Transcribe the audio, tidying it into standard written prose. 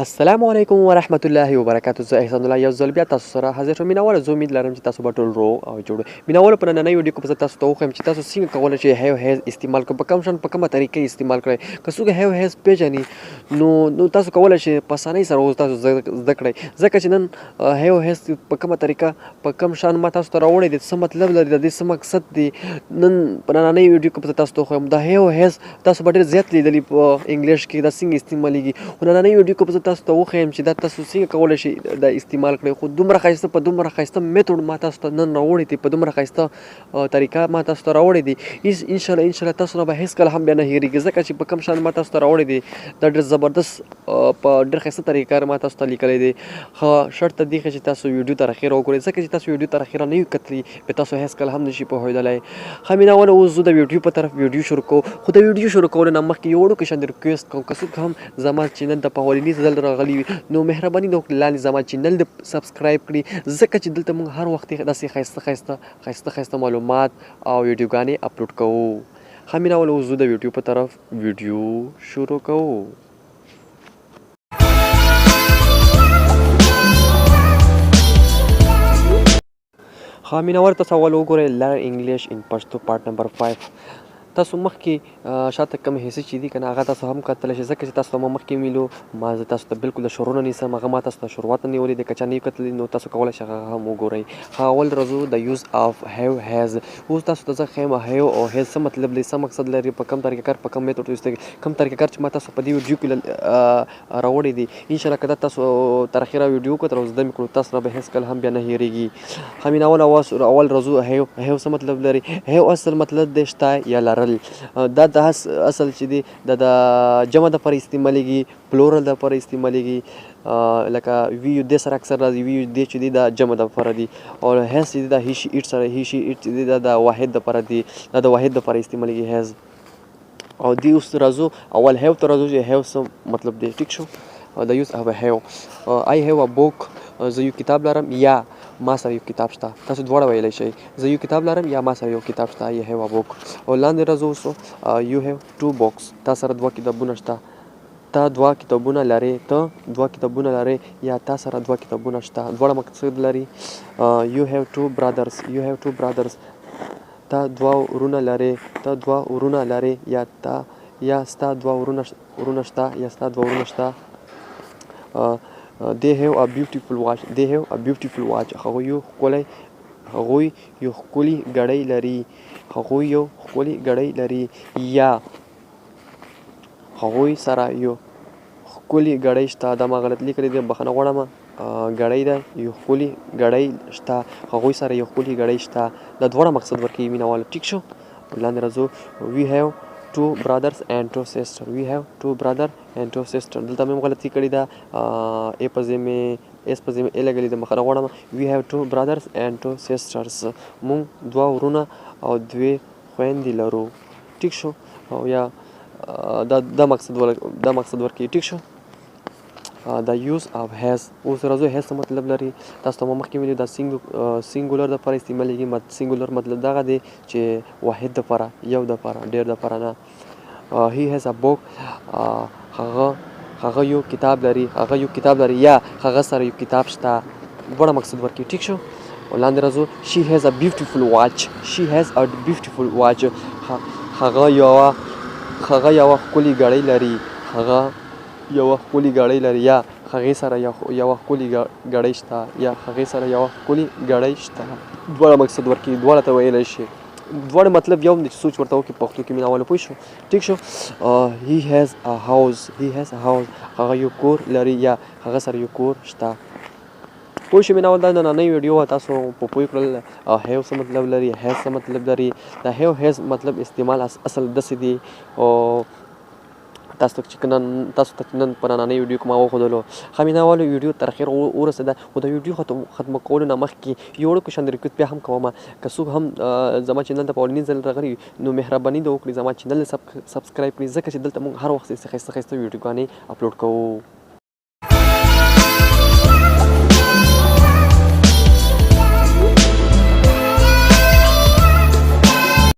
السلام علیکم ورحمت الله وبرکاتو. زه احسان الله یو ځل بیا تاسو سره حاضر شوم. مینوال زه امید لرم چې تاسو به ټول روغ او جوړ مینوال. په نننۍ ویډیو کې به زه تاسو ته وښیم چې تاسو څنګه کولی شئ هیو هیز استعمال کړئ، په کوم شان په کومه طریقې استعمال کړئ. که څوک هیو هیز پیژني نو تاسو کولی شئ په اسانۍ سره اوس تاسو زده کړئ، ځکه چې نن هیو هیز په کومه طریقه په کوم شان ما تاسو ته راوړی دی، څه مطلب لري، د دې څه مقصد دی، نن په نننۍ ویډیو کې به زه تاسو ته وښیم. د هیو هیز تاسو به ډېر زیات لیدلي په انګلیش کې، دا څنګه استعمالیږي. خو نننۍ ویډیو کې به زه تاسو ته وښیم چې دا تاسو څنګه کولی شئ دا استعمال کړئ. خو دومره ښایسته په دومره ښایسته میتود ما تاسو ته نن راوړی دی، په دومره ښایسته طریقه ما تاسو ته راوړی دی. انشاءالله تاسو نه به هېڅکله هم بیا نه هېرېږي، ځکه چې په کوم شان ما تاسو ته راوړی دی دا ډېر زبردست په ډېر ښایسته طریقه ما تاسو ته لیکلی دی. ښه شرط تر دې ښه چې تاسو ویډیو تر اخره وګورئ، ځکه چې تاسو ویډیو تر اخره نه وي کتلي بیا تاسو هېڅکله هم نشئ پوهېدلی. ښه مینهواله اوس زه د ویډیو په طرف ویډیو شروع کوم. خو د ویډیو شروع کولو نه مخکې یو وړوکی شان ریکویسټ کوم، که څوک هم زما چینل ته په اولني ځل راغلي وي نو مهرباني د وکړئ لاندې زما چینل دې سبسکرایب کړي، ځکه چې دلته موږ هر وخت داسې ښایسته معلومات او ویډیوګانې اپلوډ کوو. ښه مینهواله اوس زه د ویډیو په طرف ویډیو شروع کوو. ښه مینهوال تاسو اول وګورئ لرن انګلیش ان پښتو پارټ نمبر 5. تاسو مخکې شاته کوم حصې چې دي که نه هغه تاسو هم کتلی شئ، ځکه چې تاسو ته ما مخکې ویلو ما زه تاسو ته بالکل د شروع نه نیسم، هغه ما تاسو ته شروعات نه نیولې دی. که چا نه یې کتلي نو تاسو کولی شئ هغه هم وګورئ. ښه اول راځو د یوز اف هیو هیز. اوس تاسو ته زه ښیم هیو او هیز څه مطلب دی، څه مقصد لري، په کوم طریقه کار، په کوم میتود کوم طریقه کار چې ما تاسو په دې ویډیو کې راوړی دی. انشاءالله که دا تاسو تر اخره ویډیو وکتل او زده مې کړو تاسو نه به هېڅکله هم بیا نه هېرېږي. ښه مینهوال اول راځو هیو. هیو څه مطلب لري؟ هیو اصل مطلب دی شته یا لرل. دا د اصل چې دی دا د جمع دپاره استعمالیږي، پلورل دپاره استعمالیږي. لکه ویو دې سره اکثر راځي، ویو دې چې دی دا جمع دپاره دی، او هیز چې دی دا هی شي ایټ سره، هی شي ایټ چې دی دا د واحد دپاره دی، دا د واحد دپاره استعمالیږي هیز. او دې اوس راځو اول هیو ته راځو چې هیو څه مطلب دی. ټیک شو. د یوز اف هیو. آی هیو ا بوک. زه یو کتاب لرم یا ما سره یو کتاب شته، تاسو دواړه ویلی شئ. زه یو کتاب لرم یا ما سره یو کتاب شته، آی هیو ا بوک. او لاندې راځو اوس یو هیو ټو بوکس. تا سره دوه کتابونه شته، تا دوه کتابونه لرې، ته دوه کتابونه لرې یا تا سره دوه کتابونه شته، دواړه مقصد لري. یو هیو ټو برادرز. یو هیو ټو برادرز. تا دوه ورونه لرې، ته دوه ورونه لرې یا ستا دوه ورونه شته یا ستا دوه ورونه شته. they have a beautiful watch. they have a beautiful watch. هغوی یو ښکلي ګړۍ لري. هغوی یو ښکلي ګړۍ لري یا هغوی سره یو ښکلي ګړۍ شته. دا ما غلط لیکلی دی، بخښنه غواړم. ګړۍ ده، یو ښکلي ګړۍ شته، هغوی سره یو ښکلي ګړۍ شته. دا دواړه مقصد ورکوي مینهواله. ټیک شو. لاندې راځو we have two brothers and two sisters. we have two brother and two sisters. دلته مې غلطي کړې ده، ای په ځای مې ایس په ځای مې ای لګلې ده، بخښنه غواړم. we have two brothers and two sisters. موږ دوه ورونه او دوې خویندې لرو. ټیک شو. او یا دا مقصد ورکوي. ټیک شو. د یوز اف هیز. اوس راځو هیز څه مطلب لري. تاسو ته ما مخکې ویلي دا سینګولر دپاره استعمالیږي. سینګولر مطلب دغه دی چې واحد دپاره، یو دپاره، ډېر دپاره نه. هی هیز ا بوک. هغه یو کتاب لري یا هغه سره یو کتاب شته، دواړه مقصد ورکوي. ټیک شو. لاندې راځو شي هیز ا بیوټیفل واچ. شي هیز ا بیوټیفل واچ. هغه یوه ښکلې ګړۍ لري. هغه یوه ښکلې ګړۍ لري یا هغې سره یوه ښکلې ګړۍ شته یا هغې سره یوه ښکلې ګړۍ شته. دواړه مقصد ورکوي، دواړه ته ویلی شي. دواړه مطلب یو دی چې سوچ ورته وکړي پښتو کې مینهواله. پوه شو. ټیک شو. هی هیز ا هاوس. هی هیز ا هاوس. هغه یو کور لري یا هغه سره یو کور شته. پوه شو مینهوال. دا نننۍ ویډیو وه، تاسو په پوه کړل هیو څه مطلب لري، هیز څه مطلب لري. د هیو هیز مطلب استعمال اصل داسې دی. او تاسو ته چې نن په نننۍ ویډیو کې ما وښودلو. ښه مینهوالو ویډیو تر اخره ورسېده، خو د ویډیو ختمه کولو نه مخکې یو وړوکی شان ریکویسټ بیا هم کوم. که څوک هم زما چینل ته په اولني ځل راغلي نو مهرباني دې وکړي زما چینل سبسکرایب کړي، ځکه چې دلته موږ هر وخت ښایسته ویډیوګانې اپلوډ کوو.